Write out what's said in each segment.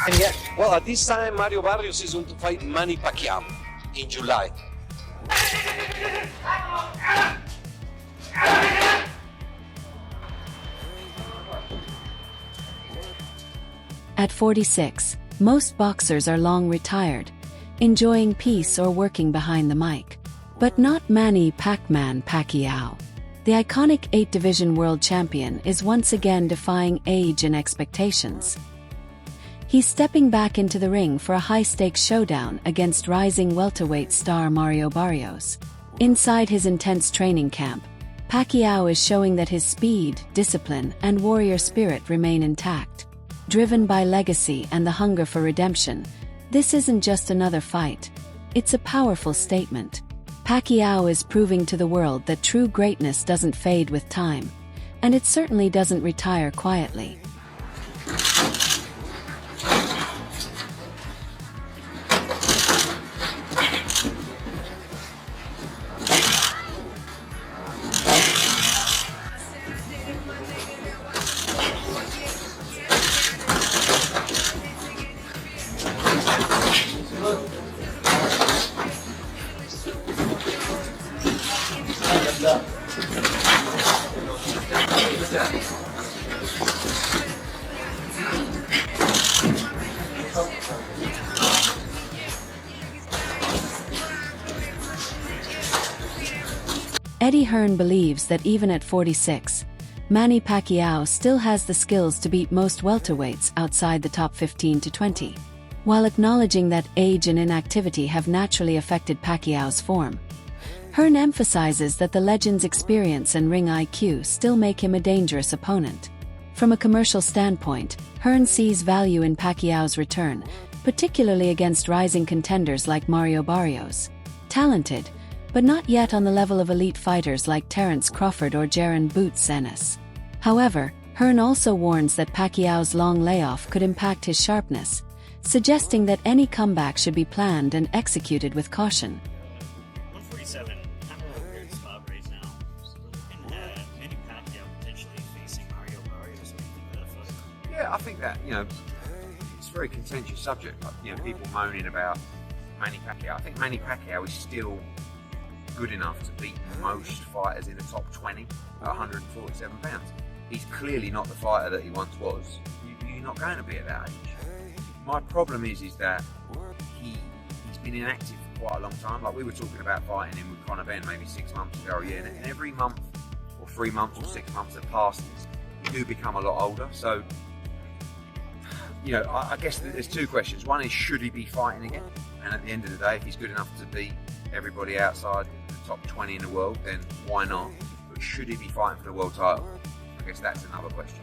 And yet, well, at this time, Mario Barrios is going to fight Manny Pacquiao in July. At 46, most boxers are long retired, enjoying peace or working behind the mic. But not Manny Pacquiao. The iconic 8-division world champion is once again defying age and expectations. He's stepping back into the ring for a high-stakes showdown against rising welterweight star Mario Barrios. Inside his intense training camp, Pacquiao is showing that his speed, discipline, and warrior spirit remain intact. Driven by legacy and the hunger for redemption, this isn't just another fight. It's a powerful statement. Pacquiao is proving to the world that true greatness doesn't fade with time, and it certainly doesn't retire quietly. Eddie Hearn believes that even at 46, Manny Pacquiao still has the skills to beat most welterweights outside the top 15 to 20. While acknowledging that age and inactivity have naturally affected Pacquiao's form, Hearn emphasizes that the legend's experience and ring IQ still make him a dangerous opponent. From a commercial standpoint, Hearn sees value in Pacquiao's return, particularly against rising contenders like Mario Barrios. Talented, but not yet on the level of elite fighters like Terence Crawford or Jaron Boots Ennis. However, Hearn also warns that Pacquiao's long layoff could impact his sharpness, suggesting that any comeback should be planned and executed with caution. 147, kind of a weird spot right now. So we're looking at Manny Pacquiao potentially facing Mario Barrios. What do you think of that fight? Yeah, I think that, it's a very contentious subject. Like, people moaning about Manny Pacquiao. I think Manny Pacquiao is still good enough to beat most fighters in the top 20 at 147 pounds. He's clearly not the fighter that he once was. You're not going to be at that age. My problem is that he's been inactive for quite a long time. Like, we were talking about fighting him with Conor Benn maybe 6 months ago, yeah, and every month or 3 months or 6 months that passes, you do become a lot older. So, I guess there's two questions. One is, should he be fighting again? And at the end of the day, if he's good enough to beat everybody outside the top 20 in the world, then why not? But should he be fighting for the world title? I guess that's another question.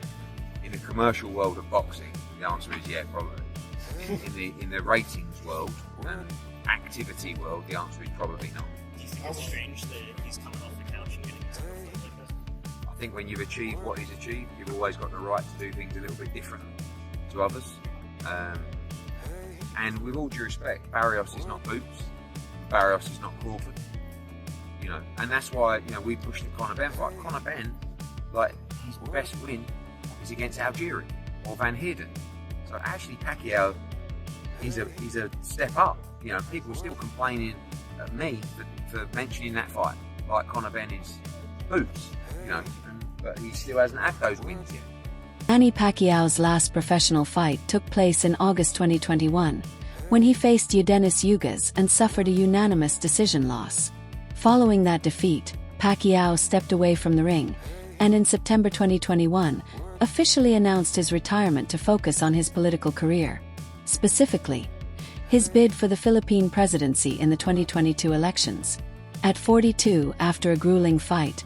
In the commercial world of boxing, the answer is yeah, probably. In the ratings world and activity world, the answer is probably not. Do you think it's strange that he's coming off the couch and getting his stuff like this? I think when you've achieved what he's achieved, you've always got the right to do things a little bit different to others. And with all due respect, Barrios is not Boots. Barrios is not Crawford, and that's why we pushed the Conor Benn fight. Conor Benn, his best win is against Algieri or Van Heerden. So actually, Pacquiao is a step up. People are still complaining at me for mentioning that fight, like Conor Benn is Boots, but he still hasn't had those wins yet. Manny Pacquiao's last professional fight took place in August 2021. When he faced Eudenis Ugas and suffered a unanimous decision loss. Following that defeat, Pacquiao stepped away from the ring, and in September 2021, officially announced his retirement to focus on his political career. Specifically, his bid for the Philippine presidency in the 2022 elections. At 42, after a grueling fight,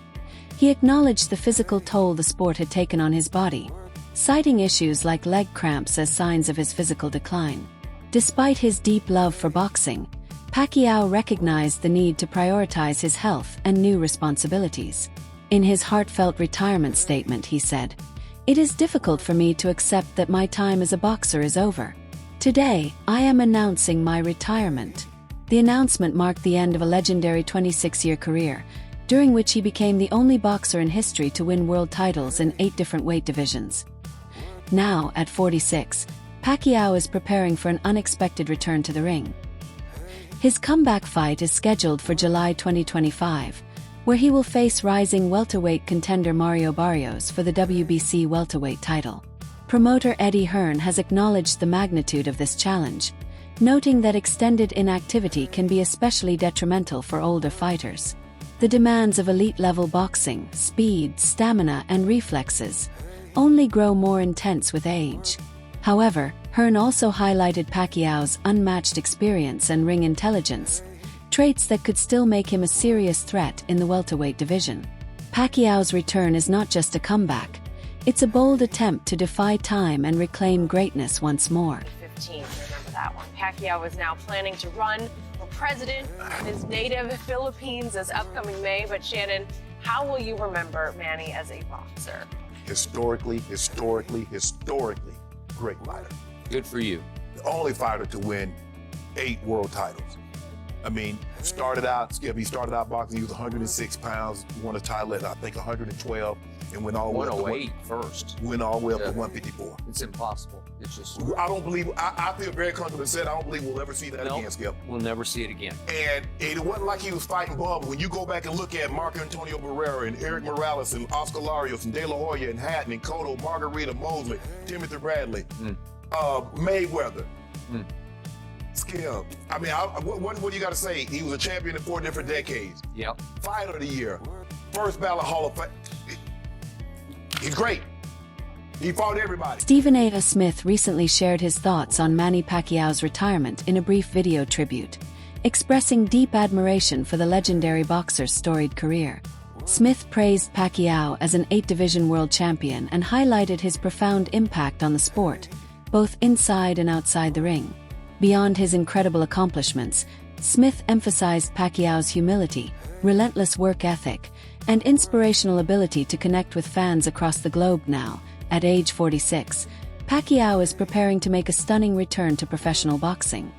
he acknowledged the physical toll the sport had taken on his body, citing issues like leg cramps as signs of his physical decline. Despite his deep love for boxing, Pacquiao recognized the need to prioritize his health and new responsibilities. In his heartfelt retirement statement, he said, "It is difficult for me to accept that my time as a boxer is over. Today, I am announcing my retirement." The announcement marked the end of a legendary 26-year career, during which he became the only boxer in history to win world titles in 8 different weight divisions. Now, at 46, Pacquiao is preparing for an unexpected return to the ring. His comeback fight is scheduled for July 2025, where he will face rising welterweight contender Mario Barrios for the WBC welterweight title. Promoter Eddie Hearn has acknowledged the magnitude of this challenge, noting that extended inactivity can be especially detrimental for older fighters. The demands of elite-level boxing, speed, stamina, and reflexes, only grow more intense with age. However, Hearn also highlighted Pacquiao's unmatched experience and ring intelligence, traits that could still make him a serious threat in the welterweight division. Pacquiao's return is not just a comeback, it's a bold attempt to defy time and reclaim greatness once more. 15, remember that one. Pacquiao is now planning to run for president in his native Philippines this upcoming May. But Shannon, how will you remember Manny as a boxer? Historically great fighter. Good for you. The only fighter to win 8 world titles. I mean, he started out boxing, he was 106 pounds, won a title at, I think, 112, and went all the way up to 108 first. went all the way up to Yeah. 154. It's impossible. It's just, I don't believe, I feel very comfortable in saying I don't believe we'll ever see that no, again, Skip. we'll never see it again. And it wasn't like he was fighting bum. When you go back and look at Marco Antonio Barrera and Eric Morales and Oscar Larios and De La Hoya and Hatton and Cotto, Margarita, Mosley, Timothy Bradley, Mayweather, Skip. I mean, what do you got to say? He was a champion in 4 different decades. Yep. Fighter of the year, first ballot Hall of Fame. He's great. He fought everybody. Stephen A. Smith recently shared his thoughts on Manny Pacquiao's retirement in a brief video tribute, expressing deep admiration for the legendary boxer's storied career. Smith praised Pacquiao as an 8-division world champion and highlighted his profound impact on the sport, both inside and outside the ring. Beyond his incredible accomplishments, Smith emphasized Pacquiao's humility, relentless work ethic, and inspirational ability to connect with fans across the globe. Now, at age 46, Pacquiao is preparing to make a stunning return to professional boxing.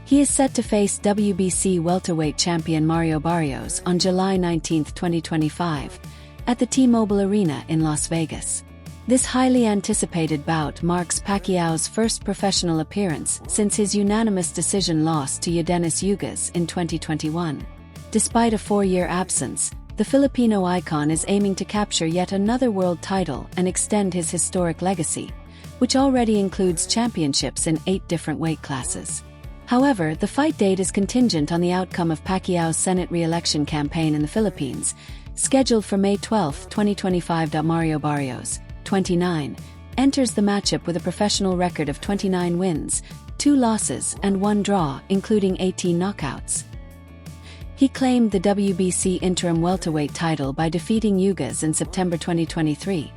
He is set to face WBC welterweight champion Mario Barrios on July 19, 2025, at the T-Mobile Arena in Las Vegas. This highly anticipated bout marks Pacquiao's first professional appearance since his unanimous decision loss to Yordenis Ugas in 2021. Despite a 4-year absence, the Filipino icon is aiming to capture yet another world title and extend his historic legacy, which already includes championships in 8 different weight classes. However, the fight date is contingent on the outcome of Pacquiao's Senate re-election campaign in the Philippines, scheduled for May 12, 2025. Mario Barrios, 29, enters the matchup with a professional record of 29 wins, 2 losses, and 1 draw, including 18 knockouts. He claimed the WBC interim welterweight title by defeating Ugas in September 2023,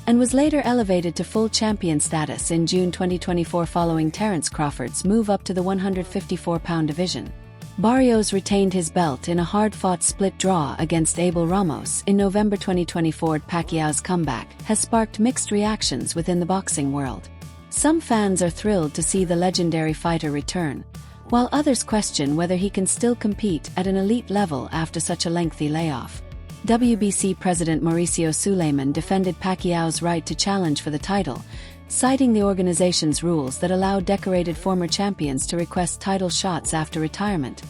and was later elevated to full champion status in June 2024 following Terence Crawford's move up to the 154-pound division. Barrios retained his belt in a hard-fought split draw against Abel Ramos in November 2024. Pacquiao's comeback has sparked mixed reactions within the boxing world. Some fans are thrilled to see the legendary fighter return, while others question whether he can still compete at an elite level after such a lengthy layoff. WBC President Mauricio Suleiman defended Pacquiao's right to challenge for the title, citing the organization's rules that allow decorated former champions to request title shots after retirement.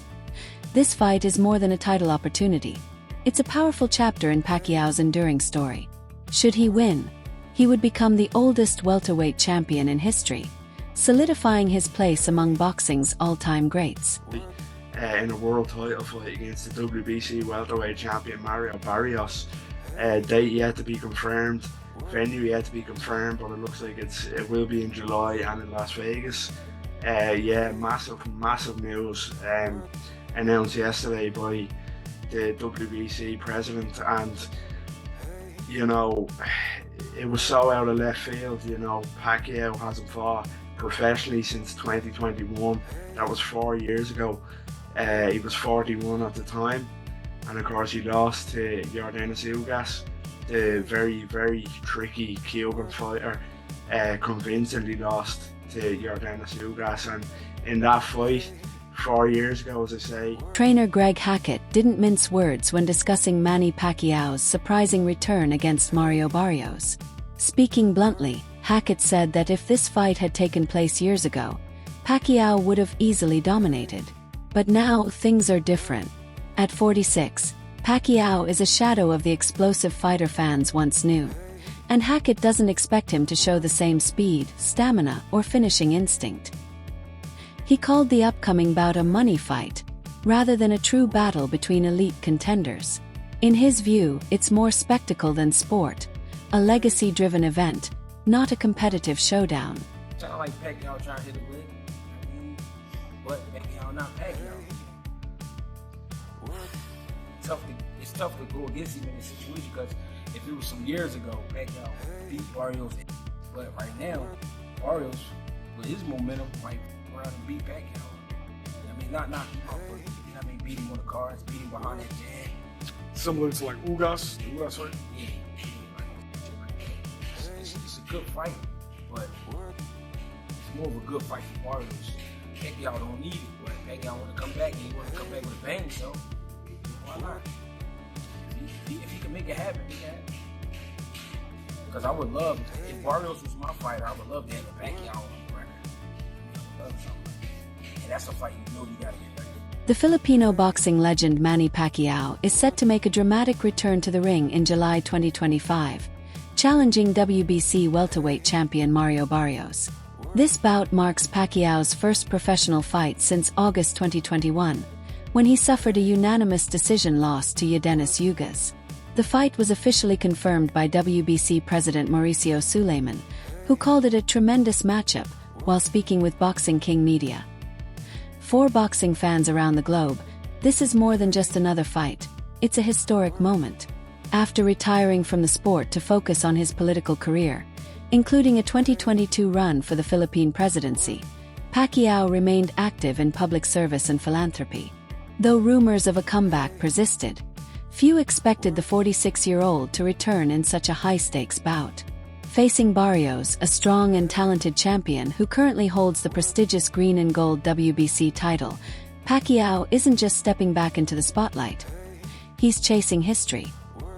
This fight is more than a title opportunity. It's a powerful chapter in Pacquiao's enduring story. Should he win, he would become the oldest welterweight champion in history, solidifying his place among boxing's all-time greats. In a world title fight against the WBC welterweight champion Mario Barrios. Date yet to be confirmed, venue yet to be confirmed, but it looks like it will be in July and in Las Vegas. Massive news announced yesterday by the WBC president, and it was so out of left field. Pacquiao hasn't fought professionally since 2021. That was 4 years ago. He was 41 at the time, and of course he lost to Yordenis Ugas, the very, very tricky Cuban fighter. Convincingly lost to Yordenis Ugas, and in that fight 4 years ago, as I say. Trainer Greg Hackett didn't mince words when discussing Manny Pacquiao's surprising return against Mario Barrios. Speaking bluntly, Hackett said that if this fight had taken place years ago, Pacquiao would have easily dominated. But now, things are different. At 46, Pacquiao is a shadow of the explosive fighter fans once knew. And Hackett doesn't expect him to show the same speed, stamina, or finishing instinct. He called the upcoming bout a money fight, rather than a true battle between elite contenders. In his view, it's more spectacle than sport, a legacy-driven event, not a competitive showdown. Sound like Pacquiao trying to hit a lick. But Pacquiao not Pacquiao. It's tough to go against him in this situation because if it was some years ago, Pacquiao beat Barrios. But right now, Barrios, with his momentum, might around and beat Pacquiao. I mean, not knock him out, but beat him on the cards, beat him behind that jab. Similar to like Ugas, the Ugas fight? Yeah. It's a good fight, but it's more of a good fight for Barrios. Pacquiao don't need it, but Pacquiao want to come back and he want to come back with a bang, so why not? If he can make it happen, he can. Because I would love, if Barrios was my fighter, I would love to have a Pacquiao on the record. I would love something. And that's a fight you know you gotta get ready. The Filipino boxing legend Manny Pacquiao is set to make a dramatic return to the ring in July 2025, challenging WBC welterweight champion Mario Barrios. This bout marks Pacquiao's first professional fight since August 2021, when he suffered a unanimous decision loss to Yordenis Ugas. The fight was officially confirmed by WBC President Mauricio Suleiman, who called it a tremendous matchup while speaking with Boxing King Media. For boxing fans around the globe, this is more than just another fight. It's a historic moment. After retiring from the sport to focus on his political career, including a 2022 run for the Philippine presidency, Pacquiao remained active in public service and philanthropy. Though rumors of a comeback persisted, few expected the 46-year-old to return in such a high-stakes bout. Facing Barrios, a strong and talented champion who currently holds the prestigious green and gold WBC title, Pacquiao isn't just stepping back into the spotlight. He's chasing history.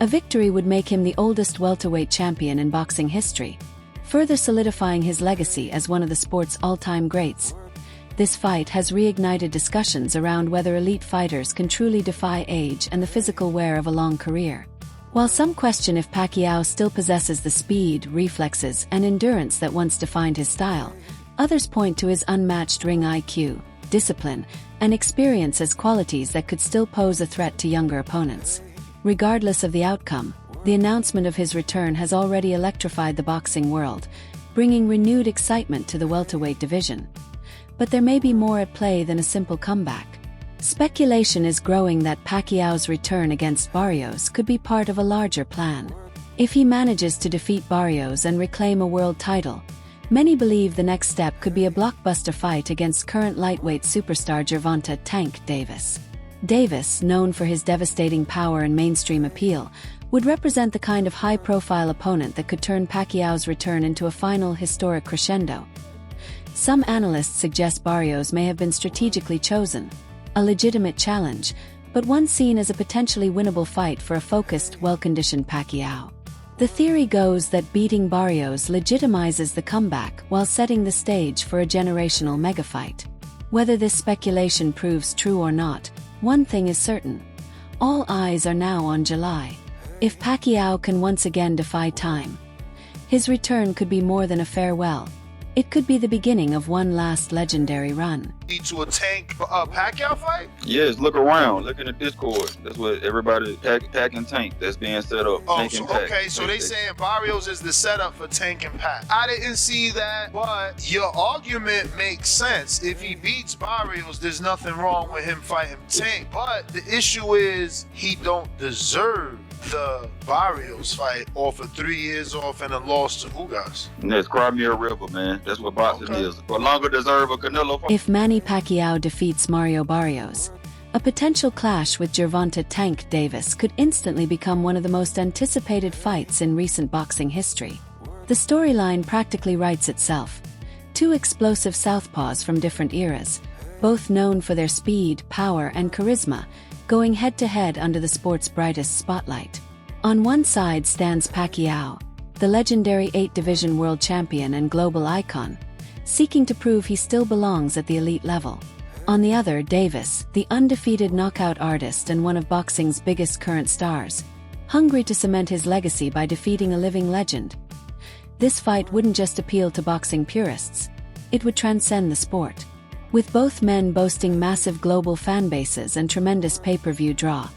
A victory would make him the oldest welterweight champion in boxing history, further solidifying his legacy as one of the sport's all-time greats. This fight has reignited discussions around whether elite fighters can truly defy age and the physical wear of a long career. While some question if Pacquiao still possesses the speed, reflexes, and endurance that once defined his style, others point to his unmatched ring IQ, discipline, and experience as qualities that could still pose a threat to younger opponents. Regardless of the outcome, the announcement of his return has already electrified the boxing world, bringing renewed excitement to the welterweight division. But there may be more at play than a simple comeback. Speculation is growing that Pacquiao's return against Barrios could be part of a larger plan. If he manages to defeat Barrios and reclaim a world title, many believe the next step could be a blockbuster fight against current lightweight superstar Gervonta "Tank" Davis. Davis, known for his devastating power and mainstream appeal, would represent the kind of high-profile opponent that could turn Pacquiao's return into a final historic crescendo. Some analysts suggest Barrios may have been strategically chosen, a legitimate challenge, but one seen as a potentially winnable fight for a focused, well-conditioned Pacquiao. The theory goes that beating Barrios legitimizes the comeback while setting the stage for a generational megafight. Whether this speculation proves true or not, one thing is certain: all eyes are now on July. If Pacquiao can once again defy time, his return could be more than a farewell. It could be the beginning of one last legendary run. To a Tank Pacquiao fight? Yes, look around. Look in the Discord. That's what everybody Pac and Tank that's being set up. Oh, Tank so and Pac. okay, so they saying Barrios is the setup for Tank and Pac. I didn't see that, but your argument makes sense. If he beats Barrios, there's nothing wrong with him fighting Tank. But the issue is he don't deserve the Barrios fight off of 3 years off and a loss to Ugas. And that's Crimea River, man. That's what boxing is. For longer deserve a Canelo fight. If Manny Pacquiao defeats Mario Barrios, a potential clash with Gervonta "Tank" Davis could instantly become one of the most anticipated fights in recent boxing history. The storyline practically writes itself. Two explosive southpaws from different eras, both known for their speed, power, and charisma, going head-to-head under the sport's brightest spotlight. On one side stands Pacquiao, the legendary 8-division world champion and global icon, seeking to prove he still belongs at the elite level. On the other, Davis, the undefeated knockout artist and one of boxing's biggest current stars, hungry to cement his legacy by defeating a living legend. This fight wouldn't just appeal to boxing purists, it would transcend the sport. With both men boasting massive global fan bases and tremendous pay-per-view draw,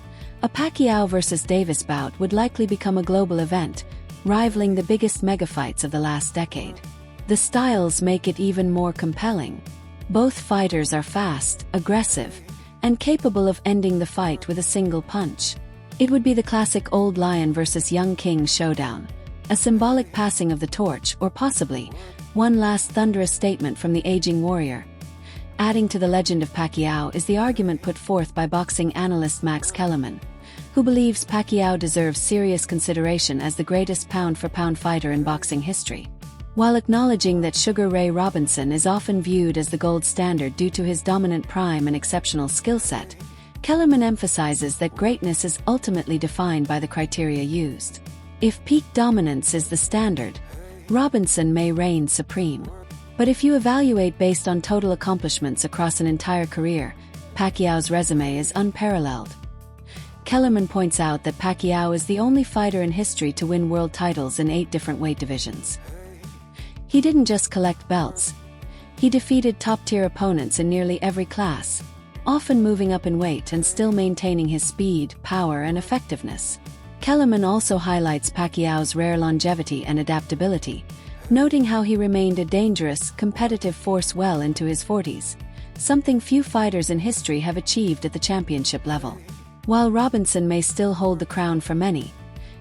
a Pacquiao vs. Davis bout would likely become a global event, rivaling the biggest megafights of the last decade. The styles make it even more compelling. Both fighters are fast, aggressive, and capable of ending the fight with a single punch. It would be the classic old lion versus young king showdown, a symbolic passing of the torch, or possibly one last thunderous statement from the aging warrior. Adding to the legend of Pacquiao is the argument put forth by boxing analyst Max Kellerman, who believes Pacquiao deserves serious consideration as the greatest pound-for-pound fighter in boxing history. While acknowledging that Sugar Ray Robinson is often viewed as the gold standard due to his dominant prime and exceptional skill set, Kellerman emphasizes that greatness is ultimately defined by the criteria used. If peak dominance is the standard, Robinson may reign supreme. But if you evaluate based on total accomplishments across an entire career, Pacquiao's resume is unparalleled. Kellerman points out that Pacquiao is the only fighter in history to win world titles in 8 different weight divisions. He didn't just collect belts. He defeated top-tier opponents in nearly every class, often moving up in weight and still maintaining his speed, power, and effectiveness. Kellerman also highlights Pacquiao's rare longevity and adaptability, noting how he remained a dangerous, competitive force well into his 40s, something few fighters in history have achieved at the championship level. While Robinson may still hold the crown for many,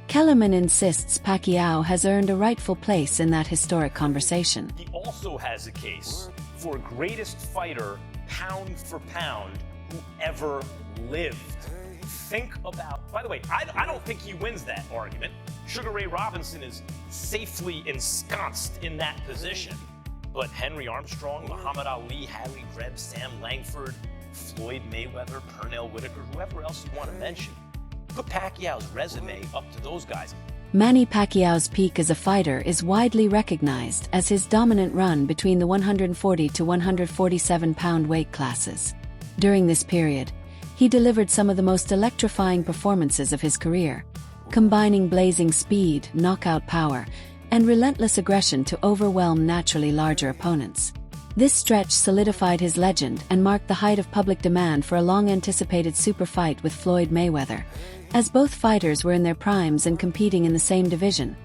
Kellerman insists Pacquiao has earned a rightful place in that historic conversation. He also has a case for greatest fighter, pound for pound, who ever lived. Think about, by the way, I don't think he wins that argument. Sugar Ray Robinson is safely ensconced in that position. But Henry Armstrong, Muhammad Ali, Harry Krebs, Sam Langford, Floyd Mayweather, Pernell Whitaker, whoever else you want to mention, put Pacquiao's resume up to those guys. Manny Pacquiao's peak as a fighter is widely recognized as his dominant run between the 140 to 147 pound weight classes. During this period, he delivered some of the most electrifying performances of his career, combining blazing speed, knockout power, and relentless aggression to overwhelm naturally larger opponents. This stretch solidified his legend and marked the height of public demand for a long-anticipated super fight with Floyd Mayweather, as both fighters were in their primes and competing in the same division.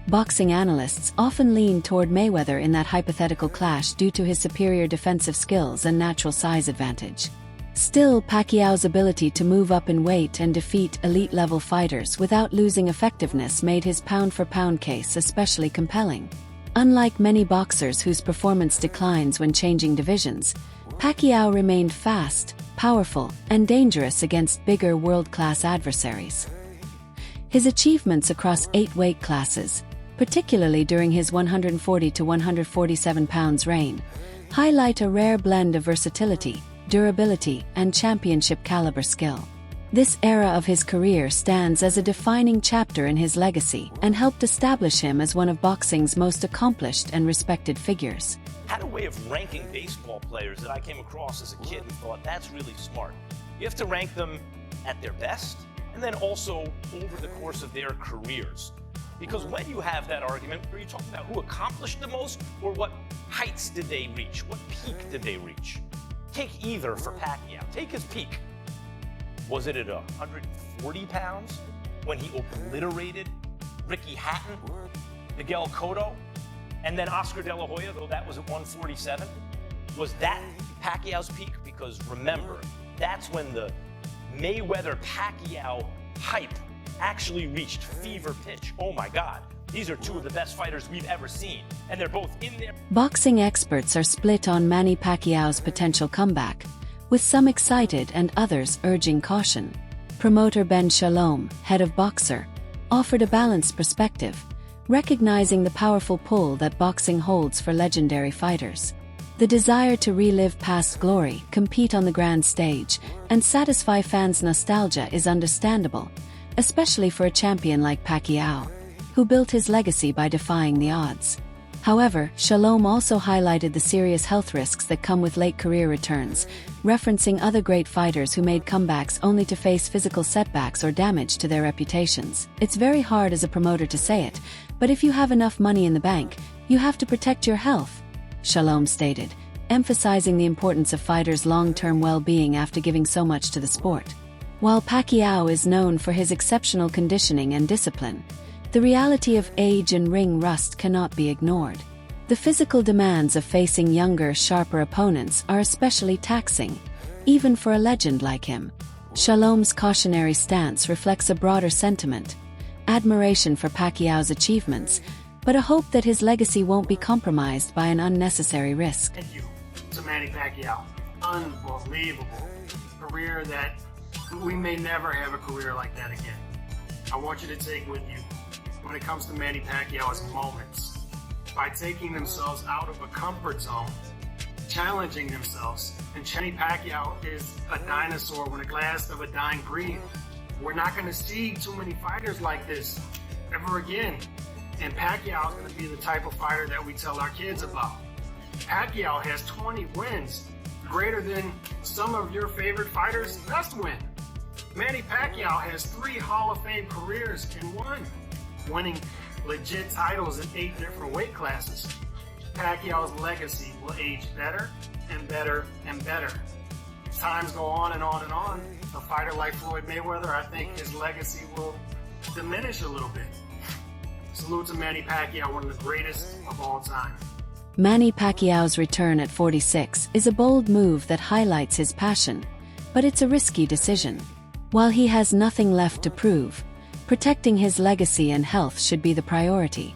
Boxing analysts often leaned toward Mayweather in that hypothetical clash due to his superior defensive skills and natural size advantage. Still, Pacquiao's ability to move up in weight and defeat elite-level fighters without losing effectiveness made his pound-for-pound case especially compelling. Unlike many boxers whose performance declines when changing divisions, Pacquiao remained fast, powerful, and dangerous against bigger world-class adversaries. His achievements across 8 weight classes, particularly during his 140 to 147 pounds reign, highlight a rare blend of versatility, durability, and championship-caliber skill. This era of his career stands as a defining chapter in his legacy and helped establish him as one of boxing's most accomplished and respected figures. Had a way of ranking baseball players that I came across as a kid and thought that's really smart. You have to rank them at their best and then also over the course of their careers. Because when you have that argument, are you talking about who accomplished the most or what heights did they reach? What peak did they reach? Take either for Pacquiao. Take his peak. Was it at 140 pounds when he obliterated Ricky Hatton, Miguel Cotto, and then Oscar De La Hoya, though that was at 147? Was that Pacquiao's peak? Because remember, that's when the Mayweather-Pacquiao hype actually reached fever pitch. Oh my God, these are two of the best fighters we've ever seen, and they're both in there. Boxing experts are split on Manny Pacquiao's potential comeback, with some excited and others urging caution. Promoter Ben Shalom, head of Boxer, offered a balanced perspective, recognizing the powerful pull that boxing holds for legendary fighters. The desire to relive past glory, compete on the grand stage, and satisfy fans' nostalgia is understandable, especially for a champion like Pacquiao. who built his legacy by defying the odds. However, Shalom also highlighted the serious health risks that come with late career returns, referencing other great fighters who made comebacks only to face physical setbacks or damage to their reputations. It's very hard as a promoter to say it, but if you have enough money in the bank, you have to protect your health, Shalom stated, emphasizing the importance of fighters' long-term well-being after giving so much to the sport. While Pacquiao is known for his exceptional conditioning and discipline, the reality of age and ring rust cannot be ignored. The physical demands of facing younger, sharper opponents are especially taxing, even for a legend like him. Shalom's cautionary stance reflects a broader sentiment, admiration for Pacquiao's achievements, but a hope that his legacy won't be compromised by an unnecessary risk. Thank you to Manny Pacquiao. Unbelievable career that we may never have a career like that again. I want you to take with you, when it comes to Manny Pacquiao's moments, by taking themselves out of a comfort zone, challenging themselves. And Manny Pacquiao is a dinosaur with a glass of a dying breed. We're not going to see too many fighters like this ever again. And Pacquiao is going to be the type of fighter that we tell our kids about. Pacquiao has 20 wins, greater than some of your favorite fighters' best win. Manny Pacquiao has 3 Hall of Fame careers in one, winning legit titles in 8 different weight classes. Pacquiao's legacy will age better and better and better. Times go on and on and on. A fighter like Floyd Mayweather, I think his legacy will diminish a little bit. Salute to Manny Pacquiao, one of the greatest of all time. Manny Pacquiao's return at 46 is a bold move that highlights his passion, but it's a risky decision. While he has nothing left to prove, protecting his legacy and health should be the priority.